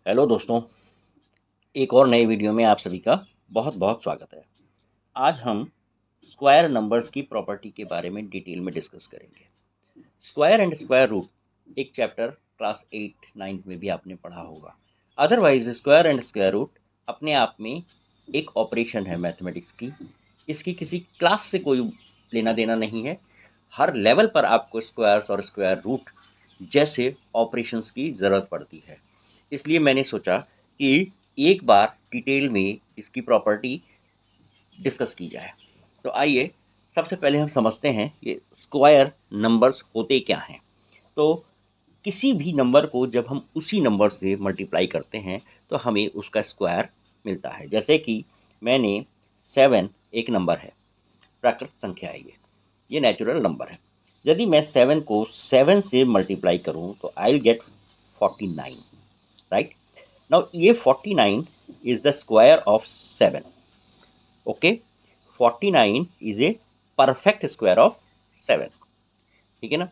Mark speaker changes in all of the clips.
Speaker 1: Hello दोस्तों, एक और नए वीडियो में आप सभी का बहुत बहुत स्वागत है। आज हम स्क्वायर नंबर्स की प्रॉपर्टी के बारे में डिटेल में डिस्कस करेंगे। स्क्वायर एंड स्क्वायर रूट एक चैप्टर क्लास 8-9 में भी आपने पढ़ा होगा। Otherwise square and square root अपने आप में एक ऑपरेशन है मैथमेटिक्स की। इसकी किसी क्लास से कोई लेना देना नहीं है। हर लेवल पर आपको स्क्वायर्स और स्क्वायर रूट जैसे ऑपरेशंस की ज़रूरत पड़ती है। इसलिए मैंने सोचा कि एक बार डिटेल में इसकी प्रॉपर्टी डिस्कस की जाए। तो आइए सबसे पहले हम समझते हैं ये स्क्वायर नंबर्स होते क्या हैं। तो किसी भी नंबर को जब हम उसी नंबर से मल्टीप्लाई करते हैं तो हमें उसका स्क्वायर मिलता है। जैसे कि मैंने 7 एक नंबर है, प्राकृत संख्या है ये नेचुरल नंबर है। यदि मैं 7 को 7 से मल्टीप्लाई करूं तो I will get 49, right. Now ये 49 is the square of 7। Okay, 49 is a perfect square of 7। ठीक है ना,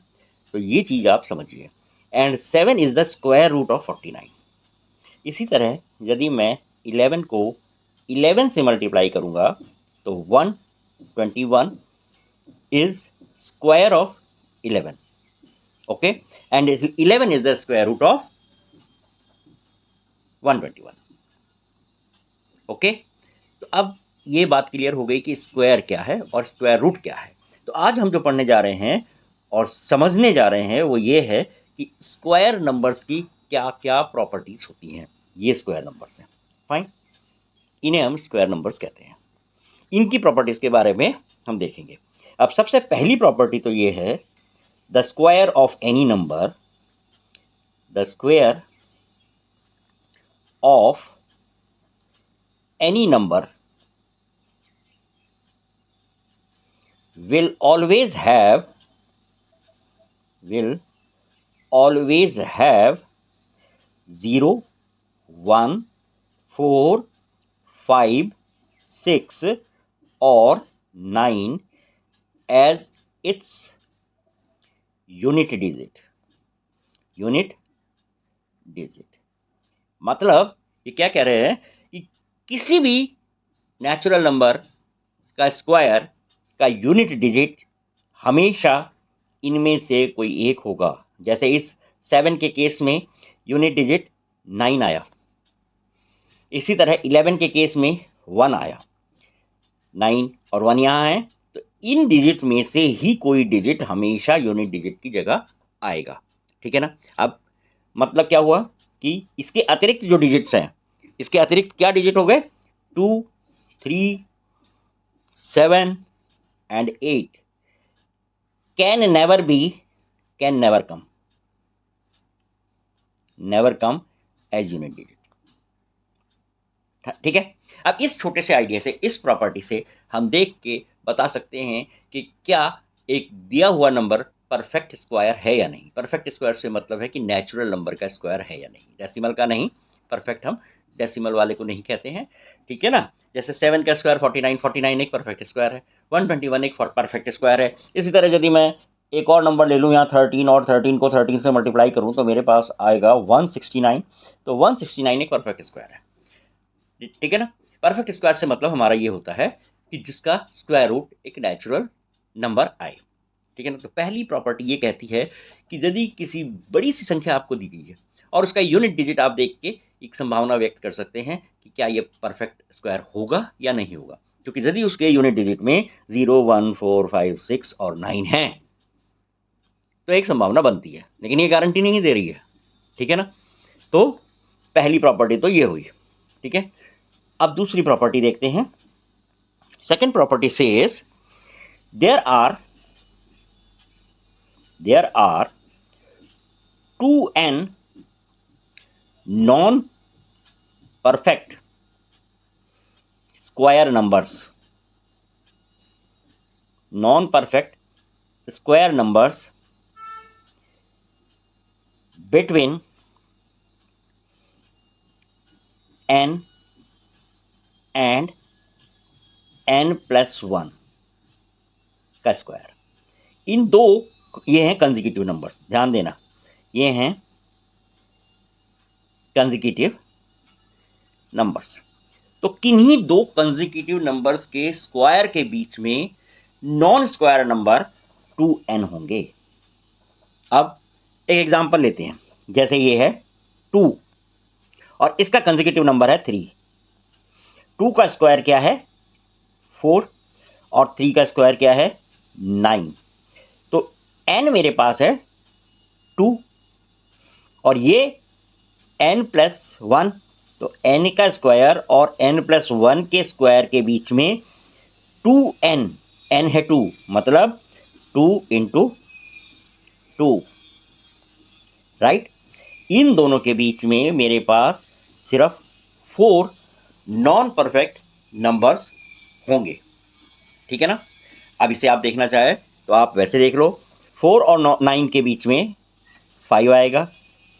Speaker 1: तो ये चीज़ आप समझिए। And 7 is the square root of 49। इसी तरह यदि मैं 11 को 11 से मल्टीप्लाई करूंगा तो 121 is square of 11. Okay, and 11 is the square root of 121. Okay, तो अब ये बात क्लियर हो गई कि स्क्वायर क्या है और स्क्वायर रूट क्या है। तो आज हम जो पढ़ने जा रहे हैं और समझने जा रहे हैं वो ये है कि स्क्वायर नंबर्स की क्या क्या प्रॉपर्टीज होती हैं। ये स्क्वायर नंबर्स हैं, फाइन, इन्हें हम स्क्वायर नंबर्स कहते हैं। इनकी प्रॉपर्टीज के बारे में हम देखेंगे। अब सबसे पहली प्रॉपर्टी तो ये है, the square of any number, the square of any number will always have 0, 1, 4, 5, 6 or 9 as its unit digit। मतलब ये क्या कह रहे हैं कि किसी भी नेचुरल नंबर का स्क्वायर का यूनिट डिजिट हमेशा इनमें से कोई एक होगा। जैसे इस 7 के केस में यूनिट डिजिट 9 आया, इसी तरह 11 के केस में 1 आया, 9 और 1 यहाँ है, तो इन डिजिट में से ही कोई डिजिट हमेशा यूनिट डिजिट की जगह आएगा। ठीक है ना। अब मतलब क्या हुआ कि इसके अतिरिक्त जो डिजिट्स हैं, इसके अतिरिक्त क्या डिजिट हो गए, 2, 3, 7 and 8 can never come as unit digit। ठीक है। अब इस छोटे से आइडिया से, इस प्रॉपर्टी से हम देख के बता सकते हैं कि क्या एक दिया हुआ नंबर परफेक्ट स्क्वायर है या नहीं। परफेक्ट स्क्वायर से मतलब है कि नेचुरल नंबर का स्क्वायर है या नहीं, डेसिमल का नहीं। परफेक्ट हम डेसिमल वाले को नहीं कहते हैं। ठीक है ना। जैसे 7 का स्क्वायर 49, 49 एक परफेक्ट स्क्वायर है, 121 एक परफेक्ट स्क्वायर है। इसी तरह यदि मैं एक और नंबर ले लूँ यहाँ 13 और 13 को 13 से मल्टीप्लाई करूँ तो मेरे पास आएगा 169। तो 169 एक परफेक्ट स्क्वायर है। ठीक है ना। परफेक्ट स्क्वायर से मतलब हमारा ये होता है कि जिसका स्क्वायर रूट एक नेचुरल नंबर आए। ठीक है ना। तो पहली प्रॉपर्टी ये कहती है कि यदि किसी बड़ी सी संख्या आपको दी गई है और उसका यूनिट डिजिट आप देख के एक संभावना व्यक्त कर सकते हैं कि क्या ये परफेक्ट स्क्वायर होगा या नहीं होगा। क्योंकि यदि उसके यूनिट डिजिट में 0, 1, 4, 5, 6 और 9 है तो एक संभावना बनती है, लेकिन ये गारंटी नहीं दे रही है। ठीक है ना। तो पहली प्रॉपर्टी तो ये हुई। ठीक है। अब दूसरी प्रॉपर्टी देखते हैं। Second property says there are 2n non perfect square numbers, between n and n+1 का स्क्वायर। इन दो, ये हैं कंसेक्यूटिव नंबर्स, ध्यान देना, ये हैं कंसेक्यूटिव नंबर्स। तो किन्हीं दो कंसेक्यूटिव नंबर्स के स्क्वायर के बीच में नॉन स्क्वायर नंबर 2n होंगे। अब एक एग्जांपल लेते हैं, जैसे ये है 2 और इसका कंसेक्यूटिव नंबर है 3। 2 का स्क्वायर क्या है 4 और 3 का स्क्वायर क्या है 9। तो n मेरे पास है 2 और ये n+1, तो n का स्क्वायर और n+1 के स्क्वायर के बीच में 2n, n है 2 मतलब 2 × 2, राइट। इन दोनों के बीच में मेरे पास सिर्फ 4 नॉन परफेक्ट नंबर्स होंगे, ठीक है ना। अब इसे आप देखना चाहे तो आप वैसे देख लो, 4 और 9 के बीच में 5 आएगा,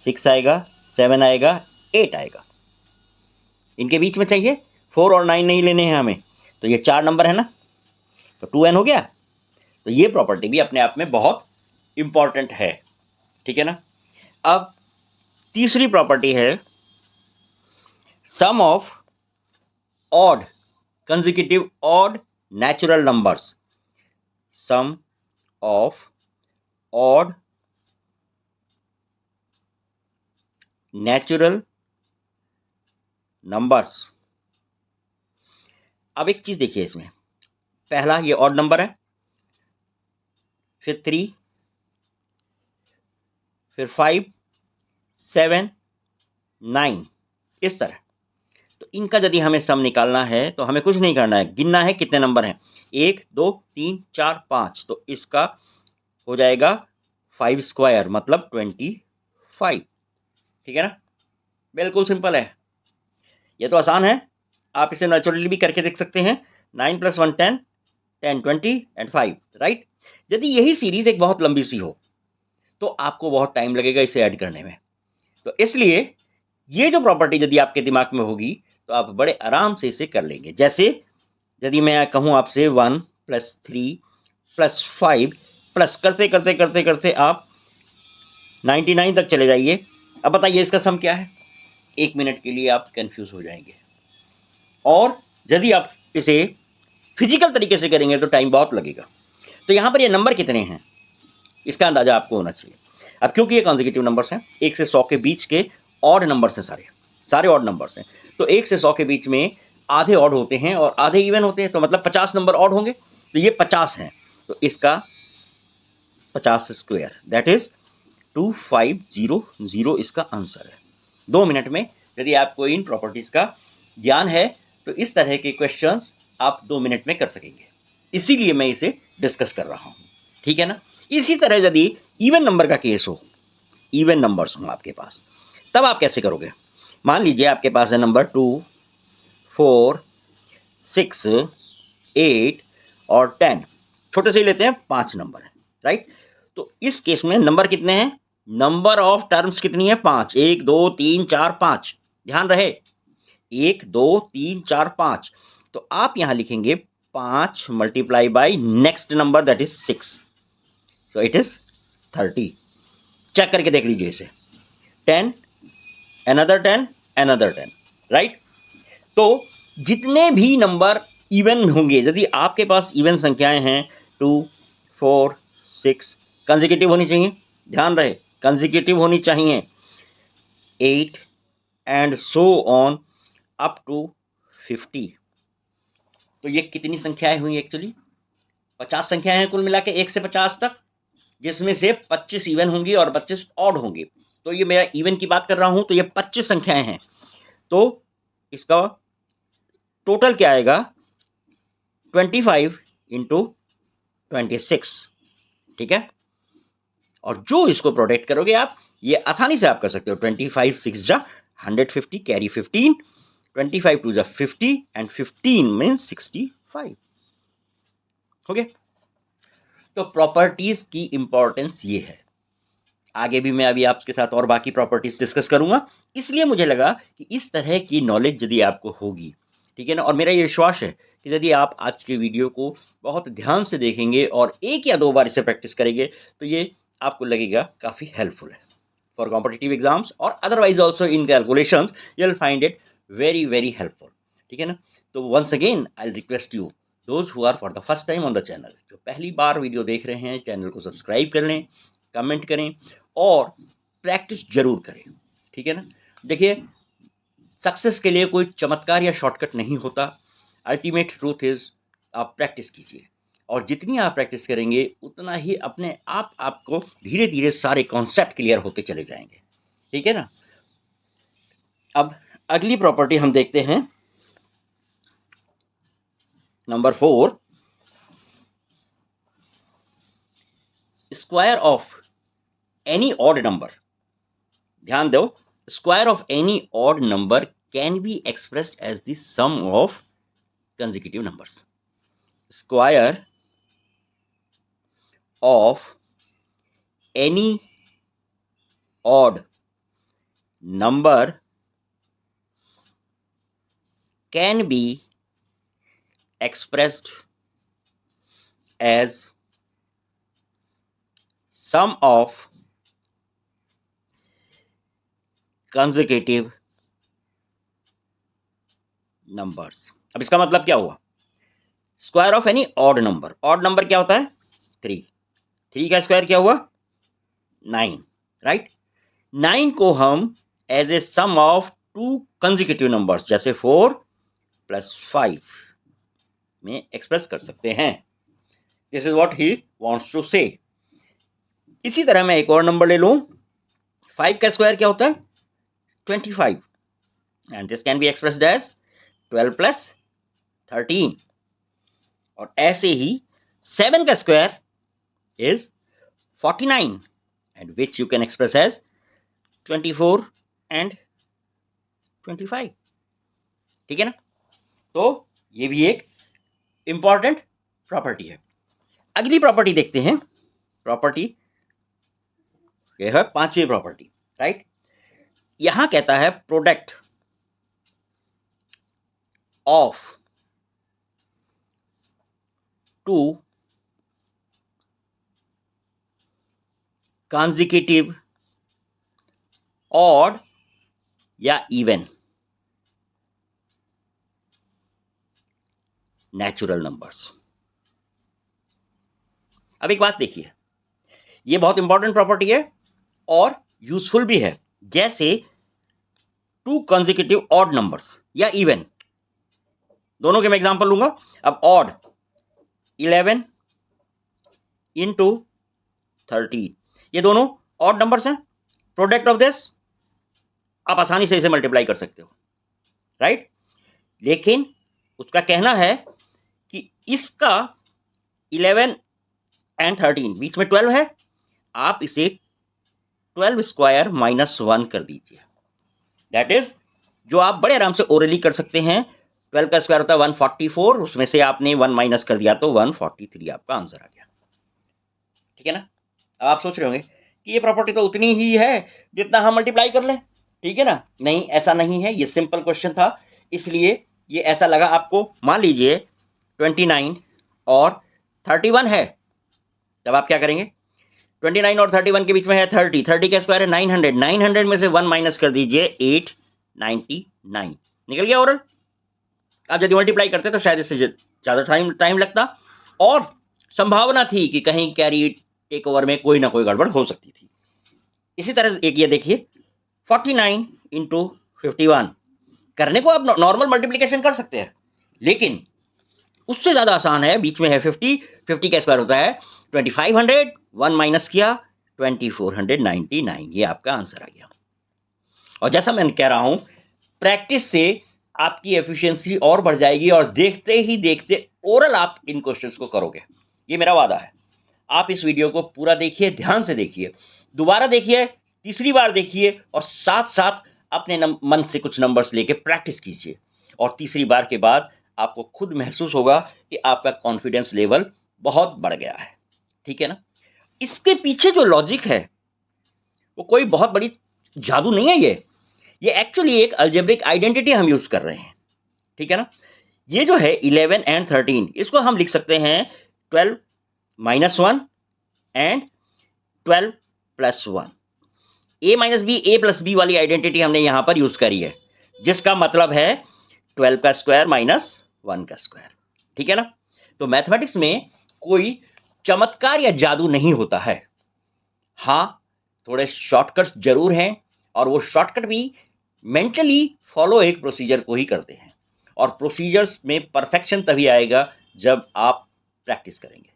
Speaker 1: 6 आएगा, 7 आएगा, 8 आएगा। इनके बीच में चाहिए, 4 और 9 नहीं लेने हैं हमें, तो ये 4 नंबर है ना, तो 2n हो गया। तो ये प्रॉपर्टी भी अपने आप में बहुत इंपॉर्टेंट है, ठीक है ना। अब तीसरी प्रॉपर्टी है sum of odd consecutive odd natural numbers. Sum of odd natural numbers. अब एक चीज देखिए इसमें, पहला ये ऑड नंबर है, फिर 3, फिर 5, 7, 9, इस तरह। तो इनका यदि हमें सम निकालना है तो हमें कुछ नहीं करना है, गिनना है कितने नंबर हैं, 1 2 3 4 5। तो इसका हो जाएगा 5 स्क्वायर मतलब 25, ठीक है ना। बिल्कुल सिंपल है, ये तो आसान है, आप इसे नेचुरली भी करके देख सकते हैं। 9 + 1 10, 10 20 एंड 5, राइट। यदि यही सीरीज एक बहुत लंबी सी हो तो आपको बहुत टाइम लगेगा इसे ऐड करने में। तो इसलिए ये जो प्रॉपर्टी यदि आपके दिमाग में होगी तो आप बड़े आराम से इसे कर लेंगे। जैसे यदि मैं कहूँ आपसे 1 + 3 + 5 प्लस करते करते करते करते आप 99 तक चले जाइए। अब बताइए इसका सम क्या है, 1 मिनट के लिए आप कंफ्यूज हो जाएंगे। और यदि आप इसे फिजिकल तरीके से करेंगे तो टाइम बहुत लगेगा। तो यहाँ पर ये नंबर कितने हैं इसका अंदाजा आपको होना चाहिए। अब क्योंकि ये कॉन्जिक्यूटिव नंबर्स हैं, 1 से 100 के बीच के ऑड नंबर्स हैं, सारे ऑड नंबर्स हैं। तो 1 से 100 के बीच में आधे ऑड होते हैं और आधे इवन होते हैं, तो मतलब 50 नंबर ऑड होंगे। तो ये 50 हैं, तो इसका 50 स्क्वायर दैट इज 2500 इसका आंसर है। 2 मिनट में यदि आपको इन प्रॉपर्टीज का ज्ञान है तो इस तरह के क्वेश्चंस आप 2 मिनट में कर सकेंगे, इसीलिए मैं इसे डिस्कस कर रहा हूँ, ठीक है ना। इसी तरह यदि इवन नंबर का केस हो, इवन नंबर्स हों आपके पास, तब आप कैसे करोगे। मान लीजिए आपके पास है नंबर 2 4 6 8 और 10, छोटे से ही लेते हैं, 5 नंबर है, राइट। तो इस केस में नंबर कितने हैं, नंबर ऑफ टर्म्स कितनी है 5, 1 2 3 4 5, ध्यान रहे 1 2 3 4 5। तो आप यहां लिखेंगे 5 multiply by next number that is 6, so it is 30। Check करके देख लीजिए इसे, 10 another 10 another 10, राइट। तो जितने भी नंबर इवन होंगे, यदि आपके पास इवन संख्याएं हैं 2 4 6, कंसेक्यूटिव होनी चाहिए, ध्यान रहे कंसेक्यूटिव होनी चाहिए, 8 and so on up to 50। तो ये कितनी संख्याएं हुई एक्चुअली, 50 संख्याएं हैं कुल मिला के 1 से 50 तक, जिसमें से 25 इवन होंगी और 25 ऑड होंगी। तो ये मैं इवन की बात कर रहा हूं, तो ये 25 संख्याएं हैं, तो इसका टोटल क्या आएगा 25 × 26, ठीक है। और जो इसको प्रोटेक्ट करोगे आप, ये आसानी से आप कर सकते हो, 25 6 जा 150 कैरी 15, 25 2 जा 50 एंड 15 मीन्स 65, हो गया। तो प्रॉपर्टीज की इंपॉर्टेंस ये है। आगे भी मैं अभी आपके साथ और बाकी प्रॉपर्टीज डिस्कस करूंगा, इसलिए मुझे लगा कि इस तरह की नॉलेज यदि आपको होगी, ठीक है ना, और मेरा ये विश्वास है कि यदि आप आज के वीडियो को बहुत ध्यान से देखेंगे और 1 या 2 बार इसे प्रैक्टिस करेंगे तो ये आपको लगेगा काफ़ी हेल्पफुल है फॉर कॉम्पिटिटिव एग्जाम्स और otherwise also in calculations you will find it very very helpful, ठीक है ना। तो once again I request you, those who are for the first time on the channel, जो पहली बार वीडियो देख रहे हैं, चैनल को सब्सक्राइब कर लें, कमेंट करें और प्रैक्टिस जरूर करें, ठीक है ना। देखिए, सक्सेस के लिए कोई चमत्कार या शॉर्टकट नहीं होता। अल्टीमेट ट्रूथ इज, आप प्रैक्टिस कीजिए और जितनी आप प्रैक्टिस करेंगे उतना ही अपने आप आपको धीरे धीरे सारे कॉन्सेप्ट क्लियर होते चले जाएंगे, ठीक है ना। अब अगली प्रॉपर्टी हम देखते हैं, number 4, square of any odd number. ध्यान दो, square of any odd number can be expressed as the sum of consecutive numbers. Square of any odd number can be expressed as sum of consecutive numbers. अब इसका मतलब क्या हुआ? Square of any odd number, odd number क्या होता है? 3, 3 का square क्या हुआ? 9, राइट। 9 को हम as a sum of 2 consecutive numbers जैसे 4 + 5 में एक्सप्रेस कर सकते हैं। This is what he wants to say. इसी तरह मैं एक और नंबर ले लूं, 5 का स्क्वायर क्या होता है? 25, and this can be expressed as 12 + 13। और ऐसे ही 7 का square is 49, and which you can express as 24 and 25, ठीक है ना। तो ये भी एक इंपॉर्टेंट प्रॉपर्टी है। अगली प्रॉपर्टी देखते हैं, प्रॉपर्टी ये है 5वीं प्रॉपर्टी, राइट। यहां कहता है प्रोडक्ट ऑफ 2 consecutive ऑड या इवन नेचुरल नंबर्स। अब एक बात देखिए, ये बहुत इंपॉर्टेंट प्रॉपर्टी है और यूजफुल भी है। जैसे 2 consecutive ऑड नंबर्स या इवन, दोनों के मैं एग्जांपल लूंगा। अब ऑड 11 इंटू 13, ये दोनों ऑड नंबर्स हैं। प्रोडक्ट ऑफ दिस आप आसानी से इसे मल्टीप्लाई कर सकते हो, राइट। लेकिन उसका कहना है कि इसका 11 एंड 13 बीच में 12 है, आप इसे 12 स्क्वायर -1 कर दीजिए। दैट इज, जो आप बड़े आराम से ओरली कर सकते हैं। 12 का स्क्वायर होता है 144, उसमें से आपने 1 माइनस कर दिया तो 143 आपका आंसर आ गया, ठीक है ना। अब आप सोच रहे होंगे कि ये प्रॉपर्टी तो उतनी ही है जितना हम मल्टीप्लाई कर लें, ठीक है ना। नहीं, ऐसा नहीं है, ये सिंपल क्वेश्चन था इसलिए ये ऐसा लगा आपको। मान लीजिए 29 और 31 है, तब आप क्या करेंगे? 29 और 31 के बीच में है 30, 30 का स्क्वायर है 900, 900 में से 1 माइनस कर दीजिए 899, निकल गया ओरल। आप यदि मल्टीप्लाई करते तो शायद इससे ज़्यादा टाइम लगता और संभावना थी कि कहीं कैरी टेक ओवर में कोई ना कोई गड़बड़ हो सकती थी। इसी तरह एक ये देखिए 49 इंटू 51 करने को आप नॉर्मल मल्टीप्लिकेशन कर सकते हैं, लेकिन उससे ज़्यादा आसान है, बीच में है 50, 50 का स्क्वायर होता है 2500, 1 माइनस किया 2499, ये आपका आंसर आ गया। और जैसा मैं कह रहा हूं, प्रैक्टिस से आपकी एफिशिएंसी और बढ़ जाएगी और देखते ही देखते ओरल आप इन क्वेश्चंस को करोगे, ये मेरा वादा है। आप इस वीडियो को पूरा देखिए, ध्यान से देखिए, दोबारा देखिए, तीसरी बार देखिए और साथ साथ अपने मन से कुछ नंबर्स लेके प्रैक्टिस कीजिए। और तीसरी बार के बाद आपको खुद महसूस होगा कि आपका कॉन्फिडेंस लेवल बहुत बढ़ गया है, ठीक है ना। इसके पीछे जो लॉजिक है वो कोई बहुत बड़ी जादू नहीं है, ये एक्चुअली एक अलजेब्रिक आइडेंटिटी हम यूज कर रहे हैं, ठीक है ना। ये जो है 11 एंड 13, इसको हम लिख सकते हैं 12 - 1 and 12 + 1। a - b a + b वाली आइडेंटिटी हमने यहां पर यूज करी है। जिसका मतलब है 12 का स्क्वायर माइनस 1 का स्क्वायर। ठीक है ना? तो मैथमेटिक्स में कोई चमत्कार या जादू नहीं होता है। हाँ, थोड़े शॉर्टकट्स जरूर हैं, और वो शॉर्टकट भी मेंटली फॉलो एक प्रोसीजर को ही करते हैं, और प्रोसीजर्स में परफेक्शन तभी आएगा जब आप प्रैक्टिस करेंगे।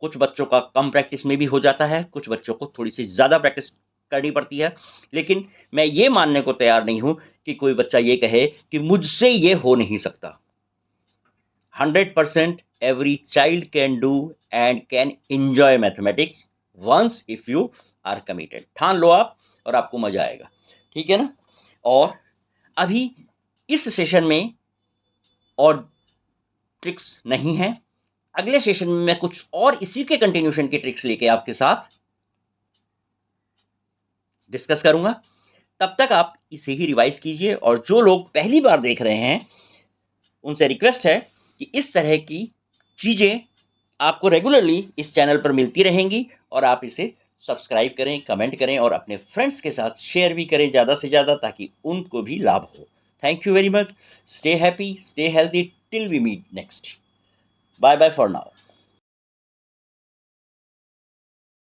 Speaker 1: कुछ बच्चों का कम प्रैक्टिस में भी हो जाता है, कुछ बच्चों को थोड़ी सी ज़्यादा प्रैक्टिस करनी पड़ती है, लेकिन मैं ये मानने को तैयार नहीं हूं कि कोई बच्चा ये कहे कि मुझसे ये हो नहीं सकता। 100% every child can do and can enjoy mathematics once if you are committed। ठान लो आप, और आपको मजा आएगा। ठीक है ना? और अभी इस सेशन में और ट्रिक्स नहीं है। अगले सेशन में मैं कुछ और इसी के कंटिन्यूशन की ट्रिक्स लेके आपके साथ डिस्कस करूंगा। तब तक आप इसे ही रिवाइज कीजिए, और जो लोग पहली बार देख रहे हैं उनसे रिक्वेस्ट है कि इस तरह की चीज़ें आपको रेगुलरली इस चैनल पर मिलती रहेंगी, और आप इसे सब्सक्राइब करें, कमेंट करें, और अपने फ्रेंड्स के साथ शेयर भी करें ज़्यादा से ज़्यादा, ताकि उनको भी लाभ हो। Thank you very much. Stay happy, stay healthy till we meet next. Bye bye for now.